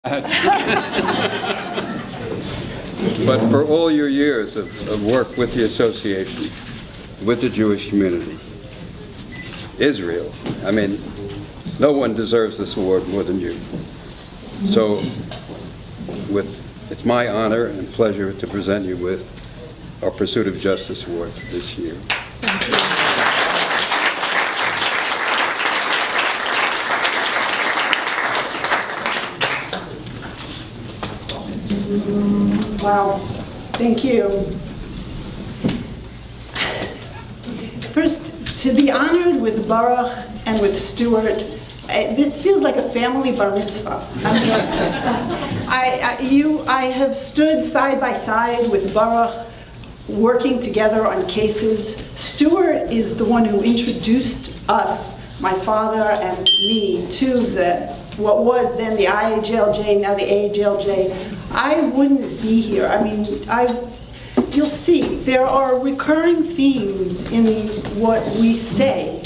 But for all your years of work with the association, with the Jewish community, Israel, I mean, no one deserves this award more than you. So it's my honor and pleasure to present you with our Pursuit of Justice Award this year. Thank you. Wow, thank you. First, to be honored with Baruch and with Stuart, this feels like a family bar mitzvah. I mean, I have stood side by side with Baruch, working together on cases. Stuart is the one who introduced us, my father and me, to what was then the AAJLJ, now the AAJLJ. I wouldn't be here. I mean, you'll see, there are recurring themes in what we say.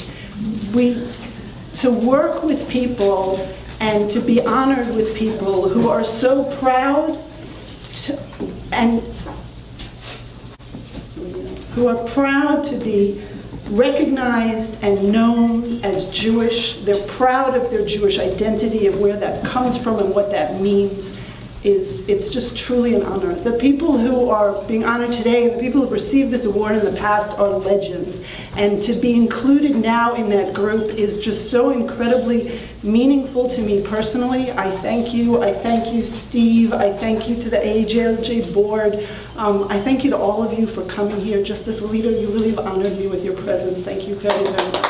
To work with people and to be honored with people who are so proud who are proud to be recognized and known as Jewish. They're proud of their Jewish identity, of where that comes from and what that means. It's just truly an honor. The people who are being honored today, the people who've received this award in the past are legends. And to be included now in that group is just so incredibly meaningful to me personally. I thank you. I thank you, Steve. I thank you to the AAJLJ board. I thank you to all of you for coming here. Just as a leader, you really have honored me with your presence. Thank you very, very much.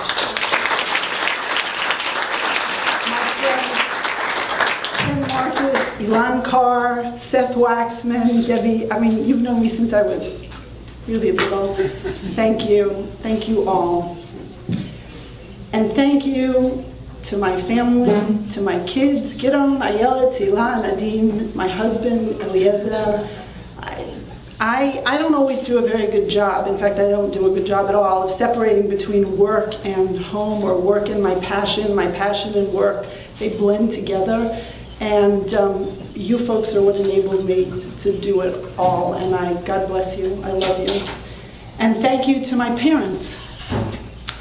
Ilan Carr, Seth Waxman, Debbie, I mean, you've known me since I was really little. Thank you all. And thank you to my family, to my kids, Gidon, Ayala, Tila, Nadim, my husband, Eliezer. I don't always do a very good job. In fact, I don't do a good job at all of separating between work and home, or work and my passion and work. They blend together. And you folks are what enabled me to do it all, and God bless you, I love you. And thank you to my parents,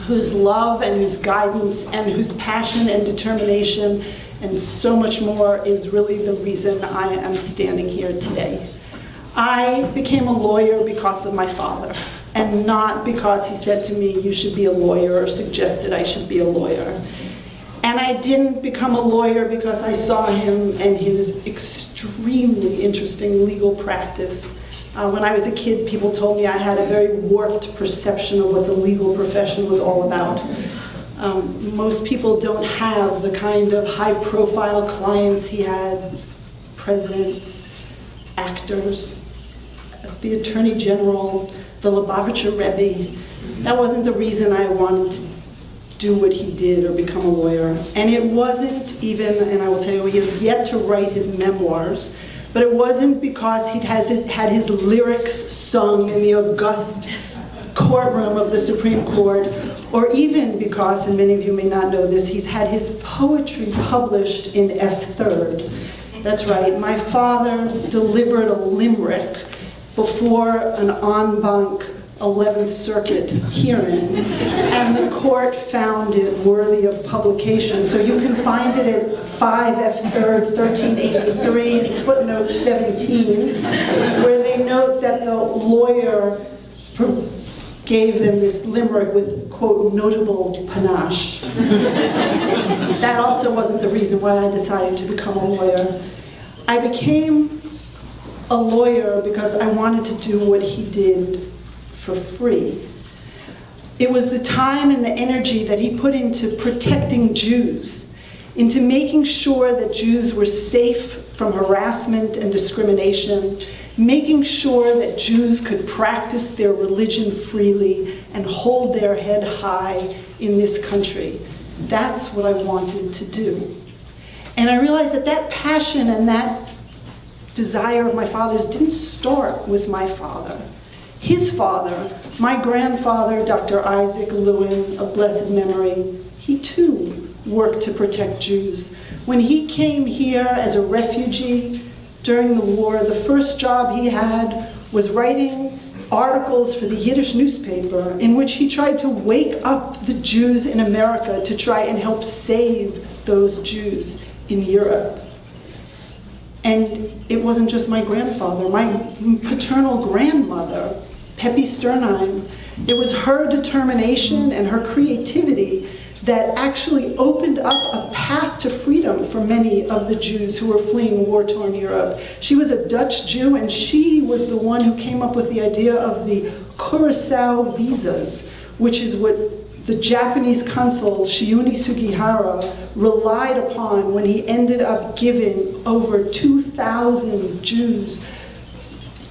whose love and whose guidance and whose passion and determination and so much more is really the reason I am standing here today. I became a lawyer because of my father, and not because he said to me, you should be a lawyer, or suggested I should be a lawyer. And I didn't become a lawyer because I saw him and his extremely interesting legal practice. When I was a kid, people told me I had a very warped perception of what the legal profession was all about. Most people don't have the kind of high-profile clients he had: presidents, actors, the Attorney General, the Lubavitcher Rebbe. That wasn't the reason I wanted to do what he did or become a lawyer. And it wasn't even, and I will tell you, he has yet to write his memoirs, but it wasn't because he had his lyrics sung in the august courtroom of the Supreme Court, or even because, and many of you may not know this, he's had his poetry published in F3rd. That's right, my father delivered a limerick before an en banc 11th Circuit hearing, and the court found it worthy of publication. So you can find it at 5 F3rd 1383, footnote 17, where they note that the lawyer gave them this limerick with, quote, notable panache. That also wasn't the reason why I decided to become a lawyer. I became a lawyer because I wanted to do what he did for free. It was the time and the energy that he put into protecting Jews, into making sure that Jews were safe from harassment and discrimination, making sure that Jews could practice their religion freely and hold their head high in this country. That's what I wanted to do. And I realized that that passion and that desire of my father's didn't start with my father. His father, my grandfather, Dr. Isaac Lewin of blessed memory, he too worked to protect Jews. When he came here as a refugee during the war, the first job he had was writing articles for the Yiddish newspaper in which he tried to wake up the Jews in America to try and help save those Jews in Europe. And it wasn't just my grandfather, my paternal grandmother, Peppy Sternheim. It was her determination and her creativity that actually opened up a path to freedom for many of the Jews who were fleeing war-torn Europe. She was a Dutch Jew, and she was the one who came up with the idea of the Curacao visas, which is what the Japanese consul Shiuni Sugihara relied upon when he ended up giving over 2,000 Jews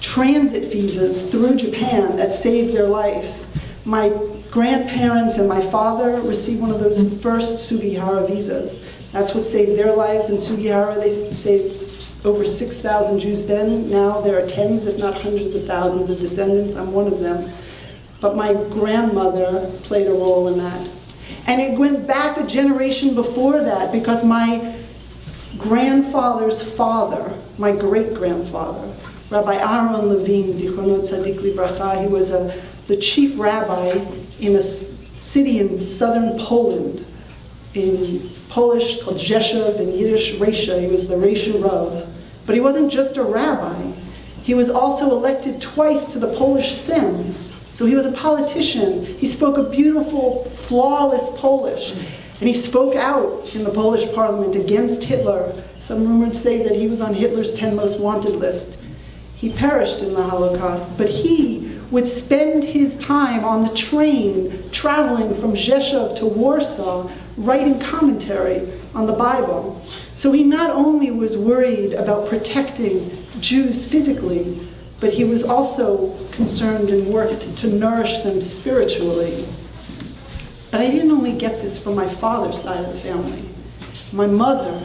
transit visas through Japan that saved their life. My grandparents and my father received one of those first Sugihara visas. That's what saved their lives. In Sugihara, they saved over 6,000 Jews then. Now there are tens, if not hundreds of thousands of descendants. I'm one of them. But my grandmother played a role in that. And it went back a generation before that, because my grandfather's father, my great-grandfather, Rabbi Aaron Levine, Zichrono Tzadik Livracha, he was the chief rabbi in a city in southern Poland, in Polish called Rzeszów, in Yiddish Resha. He was the Resha Rav. But he wasn't just a rabbi. He was also elected twice to the Polish Sejm. So he was a politician. He spoke a beautiful, flawless Polish. And he spoke out in the Polish parliament against Hitler. Some rumors say that he was on Hitler's 10 most wanted list. He perished in the Holocaust, but he would spend his time on the train traveling from Rzeszów to Warsaw writing commentary on the Bible. So he not only was worried about protecting Jews physically, but he was also concerned and worked to nourish them spiritually. But I didn't only get this from my father's side of the family. My mother,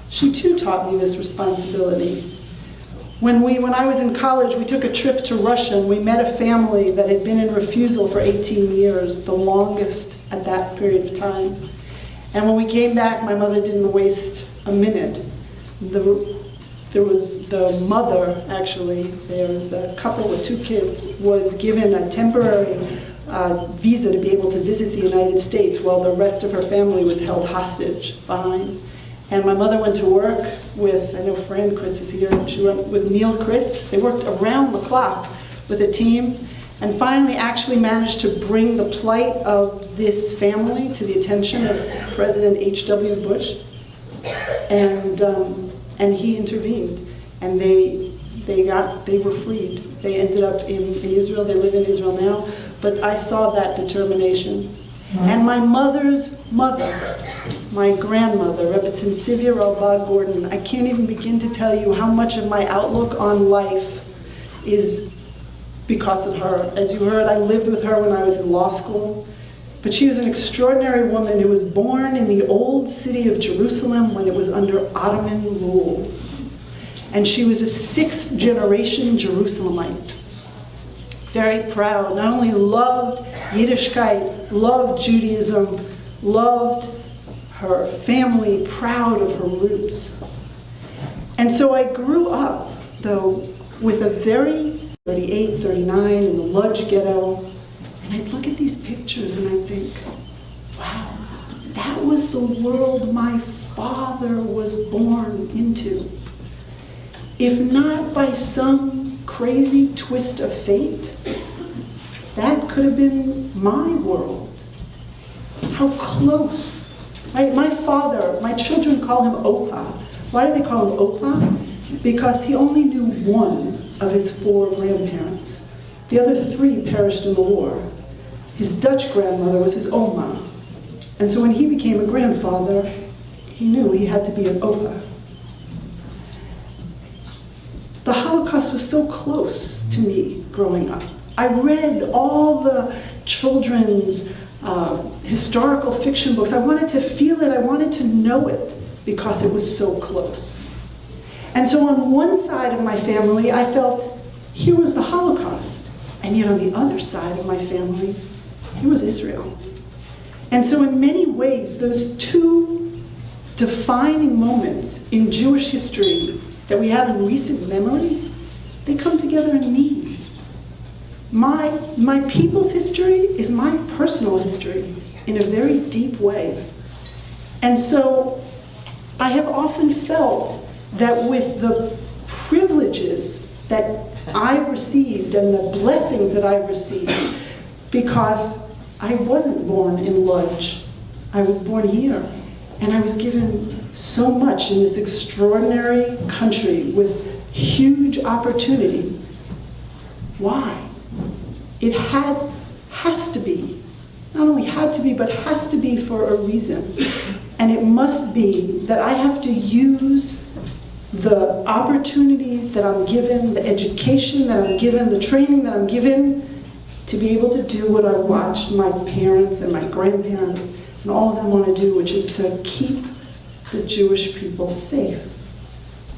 she too taught me this responsibility. When I was in college, we took a trip to Russia, and we met a family that had been in refusal for 18 years, the longest at that period of time. And when we came back, my mother didn't waste a minute. There was the mother, actually, there was a couple with 2 kids, was given a temporary visa to be able to visit the United States while the rest of her family was held hostage behind. And my mother went to work with, I know Fran Kritz is here, she went with Neil Kritz. They worked around the clock with a team, and finally actually managed to bring the plight of this family to the attention of President H.W. Bush. And he intervened, and they were freed. They ended up in Israel. They live in Israel now. But I saw that determination. And my mother's mother, my grandmother, Rebbetzin Sivya Rabba Gordon, I can't even begin to tell you how much of my outlook on life is because of her. As you heard, I lived with her when I was in law school. But she was an extraordinary woman who was born in the old city of Jerusalem when it was under Ottoman rule. And she was a 6th generation Jerusalemite. Very proud, not only loved Yiddishkeit, loved Judaism, loved her family, proud of her roots. And so I grew up, though, with a very 38, 39 in the Lodz ghetto. And I'd look at these pictures and I'd think, wow, that was the world my father was born into. If not by some crazy twist of fate, that could have been my world. How close. My father, my children call him Opa. Why do they call him Opa? Because he only knew one of his 4 grandparents. The other 3 perished in the war. His Dutch grandmother was his Oma. And so when he became a grandfather, he knew he had to be an Opa. The Holocaust was so close to me growing up. I read all the children's historical fiction books. I wanted to feel it, I wanted to know it, because it was so close. And so on one side of my family, I felt here was the Holocaust. And yet on the other side of my family, here was Israel. And so in many ways, those two defining moments in Jewish history that we have in recent memory, they come together in me. My people's history is my personal history in a very deep way. And so I have often felt that with the privileges that I've received and the blessings that I've received, because I wasn't born in Lodz, I was born here, and I was given so much in this extraordinary country with huge opportunity. Why? It has to be, not only had to be, but has to be for a reason. And it must be that I have to use the opportunities that I'm given, the education that I'm given, the training that I'm given, to be able to do what I watched my parents and my grandparents and all of them want to do, which is to keep the Jewish people safe,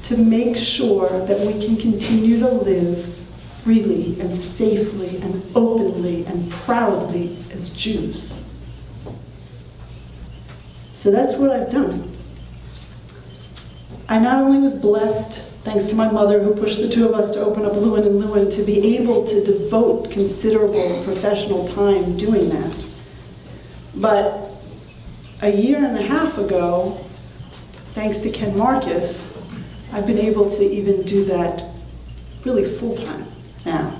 to make sure that we can continue to live freely and safely and openly and proudly as Jews. So that's what I've done. I not only was blessed, thanks to my mother who pushed the two of us to open up Lewin and Lewin, to be able to devote considerable professional time doing that, but a year and a half ago, thanks to Ken Marcus, I've been able to even do that really full-time now.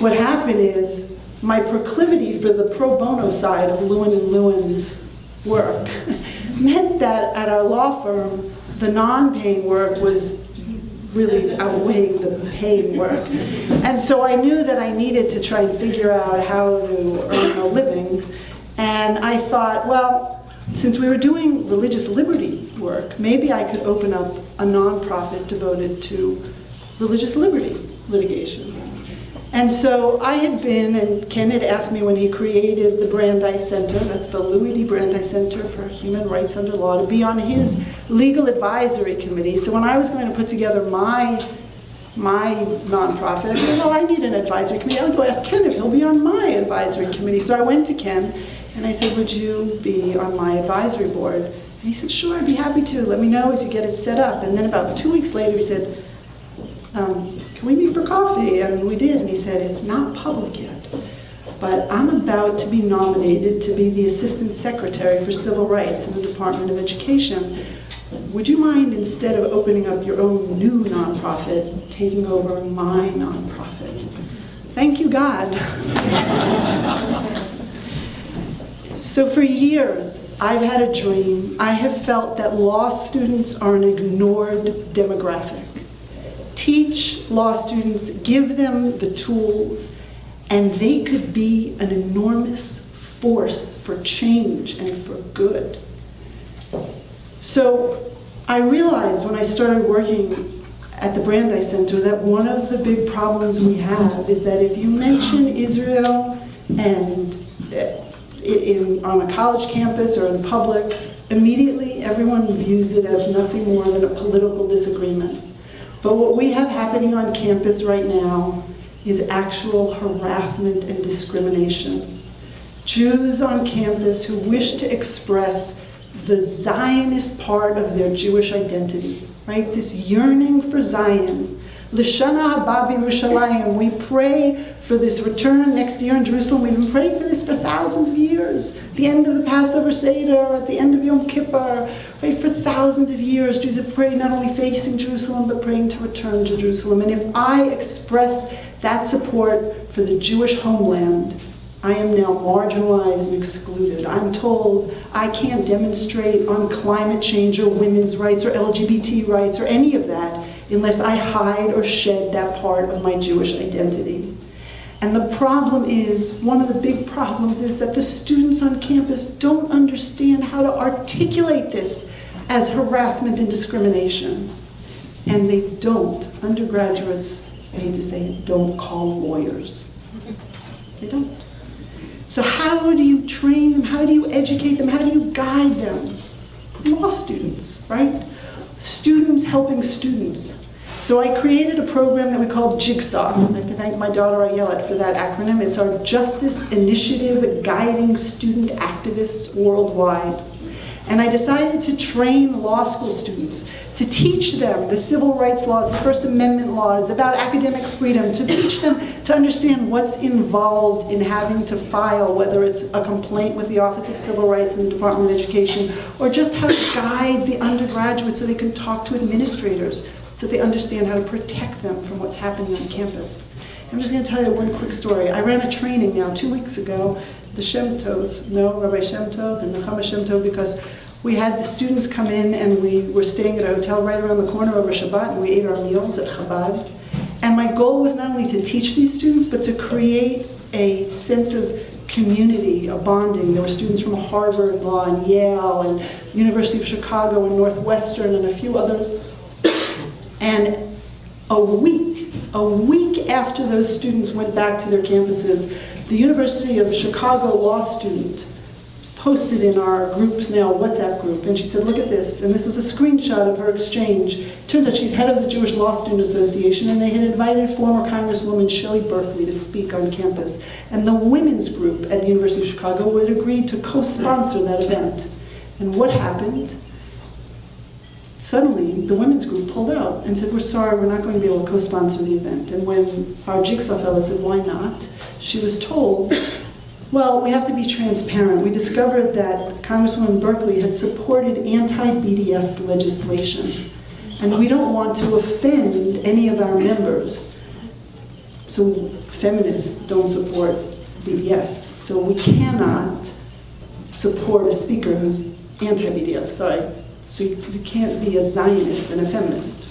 What happened is my proclivity for the pro bono side of Lewin and Lewin's work meant that at our law firm, the non-paying work was really outweighing the paying work. And so I knew that I needed to try and figure out how to earn a living. And I thought, well, since we were doing religious liberty work, maybe I could open up a nonprofit devoted to religious liberty litigation. And so I had been, and Ken had asked me when he created the Brandeis Center, that's the Louis D. Brandeis Center for Human Rights Under Law, to be on his legal advisory committee. So when I was going to put together my nonprofit, I said, well, I need an advisory committee. I'll go ask Ken if he'll be on my advisory committee. So I went to Ken, and I said, would you be on my advisory board? And he said, sure, I'd be happy to. Let me know as you get it set up. And then about 2 weeks later, he said, can we meet for coffee? And we did, and he said, it's not public yet, but I'm about to be nominated to be the Assistant Secretary for Civil Rights in the Department of Education. Would you mind, instead of opening up your own new nonprofit, taking over my nonprofit? Thank you, God. So for years, I've had a dream. I have felt that law students are an ignored demographic. Teach law students, give them the tools, and they could be an enormous force for change and for good. So I realized when I started working at the Brandeis Center that one of the big problems we have is that if you mention Israel and on a college campus or in public, immediately everyone views it as nothing more than a political disagreement. But what we have happening on campus right now is actual harassment and discrimination. Jews on campus who wish to express the Zionist part of their Jewish identity, right? This yearning for Zion. L'shana haba b'Yerushalayim. We pray for this return next year in Jerusalem. We've been praying for this for thousands of years. At the end of the Passover Seder, at the end of Yom Kippur, right? For thousands of years, Jews have prayed not only facing Jerusalem, but praying to return to Jerusalem. And if I express that support for the Jewish homeland, I am now marginalized and excluded. I'm told I can't demonstrate on climate change or women's rights or LGBT rights or any of that unless I hide or shed that part of my Jewish identity. And the problem is, one of the big problems is that the students on campus don't understand how to articulate this as harassment and discrimination. And they don't, undergraduates, I hate to say it, don't call lawyers. They don't. So how do you train them? How do you educate them? How do you guide them? Law students, right? Students helping students. So I created a program that we called Jigsaw. I have to thank my daughter AAJLJ for that acronym. It's our Justice Initiative guiding student activists worldwide. And I decided to train law school students, to teach them the civil rights laws, the First Amendment laws, about academic freedom, to teach them to understand what's involved in having to file, whether it's a complaint with the Office of Civil Rights and the Department of Education, or just how to guide the undergraduates so they can talk to administrators, so they understand how to protect them from what's happening on campus. I'm just going to tell you one quick story. I ran a training now 2 weeks ago, the Shem Tovs, Rabbi Shem Tov and Nechama Shem Tov, because we had the students come in and we were staying at a hotel right around the corner over Shabbat, and we ate our meals at Chabad. And my goal was not only to teach these students, but to create a sense of community, a bonding. There were students from Harvard Law and Yale and University of Chicago and Northwestern and a few others. And a week after those students went back to their campuses, the University of Chicago law student posted in our group's now WhatsApp group, and she said, look at this, and this was a screenshot of her exchange. Turns out she's head of the Jewish Law Student Association, and they had invited former Congresswoman Shelley Berkeley to speak on campus. And the women's group at the University of Chicago would agree to co-sponsor that event. And what happened? Suddenly, the women's group pulled out and said, we're sorry, we're not going to be able to co-sponsor the event. And when our Jigsaw fellow said, why not? She was told, well, we have to be transparent. We discovered that Congresswoman Berkeley had supported anti-BDS legislation, and we don't want to offend any of our members. So feminists don't support BDS, so we cannot support a speaker who's anti-BDS, sorry. So you can't be a Zionist and a feminist.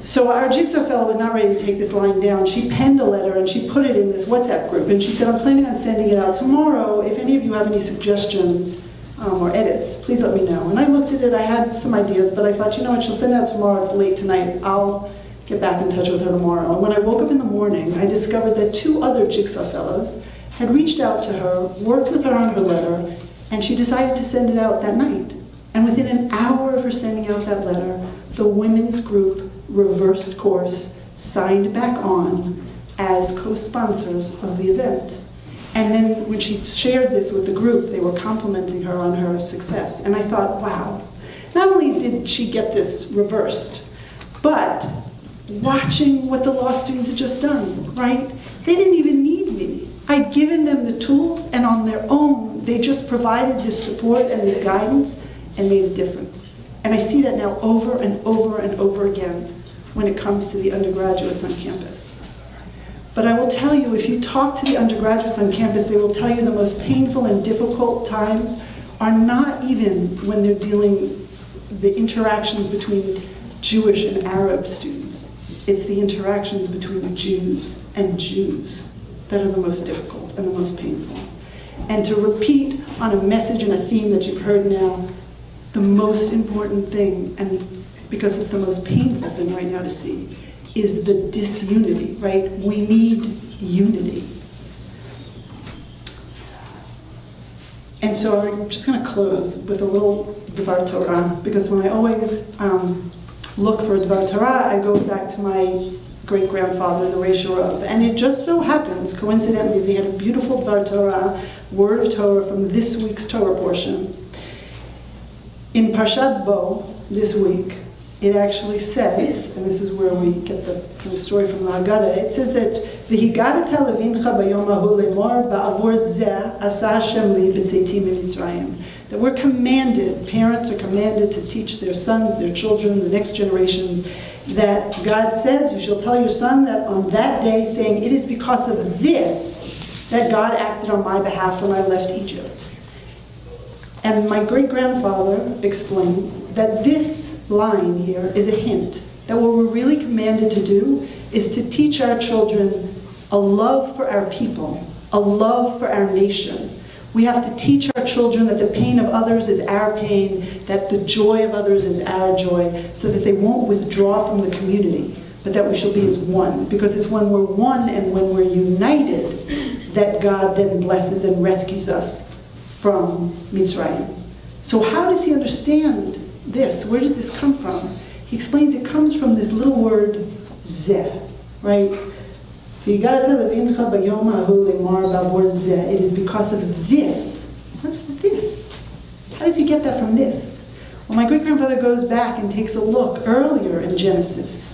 So our Jigsaw fellow was not ready to take this line down. She penned a letter and she put it in this WhatsApp group, and she said, I'm planning on sending it out tomorrow. If any of you have any suggestions or edits, please let me know. And I looked at it, I had some ideas, but I thought, you know what, she'll send it out tomorrow, it's late tonight. I'll get back in touch with her tomorrow. And when I woke up in the morning, I discovered that 2 other Jigsaw fellows had reached out to her, worked with her on her letter, and she decided to send it out that night. And within an hour of her sending out that letter, the women's group reversed course, signed back on as co-sponsors of the event. And then when she shared this with the group, they were complimenting her on her success. And I thought, wow, not only did she get this reversed, but watching what the law students had just done, right? They didn't even need me. I'd given them the tools, and on their own, they just provided this support and this guidance and made a difference. And I see that now over and over and over again when it comes to the undergraduates on campus. But I will tell you, if you talk to the undergraduates on campus, they will tell you the most painful and difficult times are not even when they're dealing the interactions between Jewish and Arab students. It's the interactions between Jews and Jews that are the most difficult and the most painful. And to repeat on a message and a theme that you've heard now, the most important thing, and because it's the most painful thing right now to see, is the disunity, right? We need unity. And so I'm just going to close with a little Dvar Torah, because when I always look for Dvar Torah, I go back to my great-grandfather, the Reish Rav. And it just so happens, coincidentally, they had a beautiful Dvar Torah, word of Torah from this week's Torah portion. In Parshat Bo, this week, it actually says, and this is where we get the story from the Haggadah, it says that V'higadat levincha bayom hahu lemor ba'avor zeh asa Hashem li b'tzeiti mitzrayim. That we're commanded, parents are commanded to teach their sons, their children, the next generations, that God says, you shall tell your son that on that day, saying, it is because of this that God acted on my behalf when I left Egypt. And my great-grandfather explains that this line here is a hint that what we're really commanded to do is to teach our children a love for our people, a love for our nation. We have to teach our children that the pain of others is our pain, that the joy of others is our joy, so that they won't withdraw from the community, but that we shall be as one. Because it's when we're one and when we're united that God then blesses and rescues us from Mitzrayim. So how does he understand this? Where does this come from? He explains it comes from this little word, zeh, right? It is because of this. What's this? How does he get that from this? Well, my great-grandfather goes back and takes a look earlier in Genesis.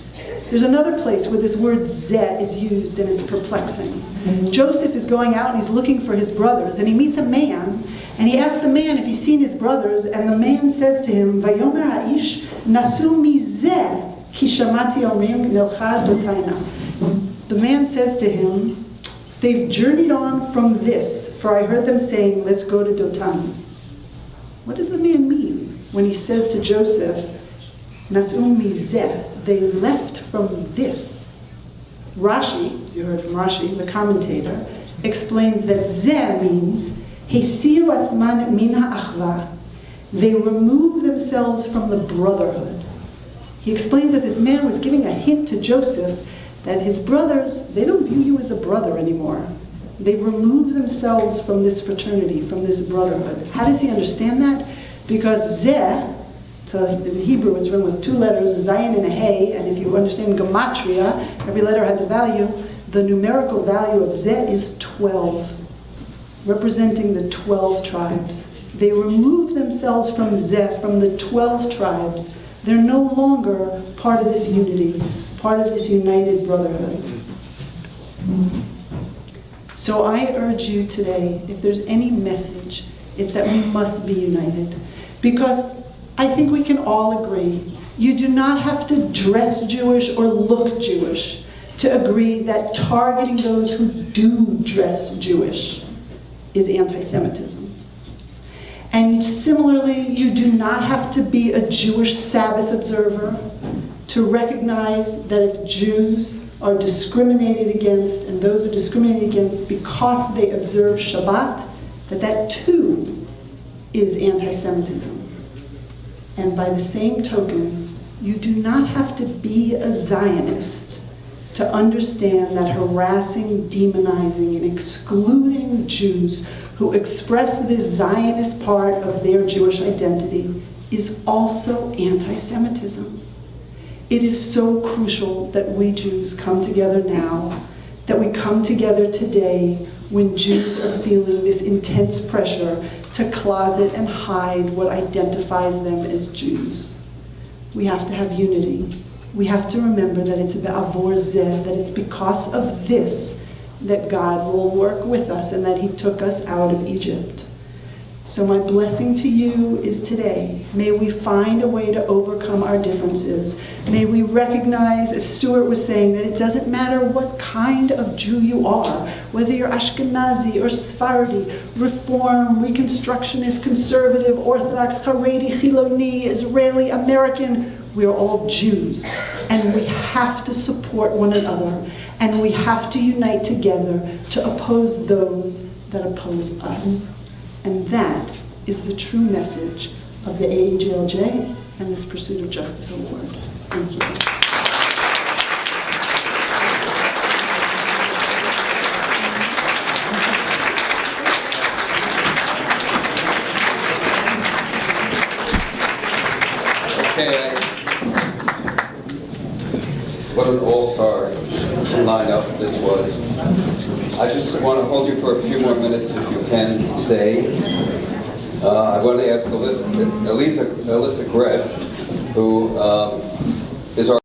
There's another place where this word zeh is used, and it's perplexing. Joseph is going out and he's looking for his brothers, and he meets a man, and he asks the man if he's seen his brothers, and the man says to him, Vayomer ha'ish nasu mizeh ki shamati omrim nilcha dotayna. The man says to him, they've journeyed on from this, for I heard them saying, let's go to Dotan. What does the man mean when he says to Joseph, Nas'um mizeh, they left from this? Rashi, as you heard from Rashi, the commentator, explains that zeh means Hesiru atzman min ha'achva. They remove themselves from the brotherhood. He explains that this man was giving a hint to Joseph that his brothers, they don't view you as a brother anymore. They've removed themselves from this fraternity, from this brotherhood. How does he understand that? Because zeh, so in Hebrew it's written with two letters, a zayin and a hey, and if you understand gematria, every letter has a value. The numerical value of zeh is 12, representing the 12 tribes. They remove themselves from zeh, from the 12 tribes. They're no longer part of this unity, part of this united brotherhood. So I urge you today, if there's any message, it's that we must be united. Because I think we can all agree, you do not have to dress Jewish or look Jewish to agree that targeting those who do dress Jewish is anti-Semitism. And similarly, you do not have to be a Jewish Sabbath observer to recognize that if Jews are discriminated against, and those are discriminated against because they observe Shabbat, that too is anti-Semitism. And by the same token, you do not have to be a Zionist to understand that harassing, demonizing, and excluding Jews who express this Zionist part of their Jewish identity is also anti-Semitism. It is so crucial that we Jews come together now, that we come together today when Jews are feeling this intense pressure to closet and hide what identifies them as Jews. We have to have unity. We have to remember that it's avor zeh, that it's because of this that God will work with us and that He took us out of Egypt. So my blessing to you is today, may we find a way to overcome our differences. May we recognize, as Stuart was saying, that it doesn't matter what kind of Jew you are, whether you're Ashkenazi or Sephardi, Reform, Reconstructionist, Conservative, Orthodox, Haredi, Chiloni, Israeli, American, we're all Jews. And we have to support one another, and we have to unite together to oppose those that oppose us. And that is the true message of the AAJLJ and this Pursuit of Justice Award. Thank you. Okay, what an all-star lineup this was. I just want to hold you for a few more minutes if you can stay. I want to ask Alyssa Gret, who is our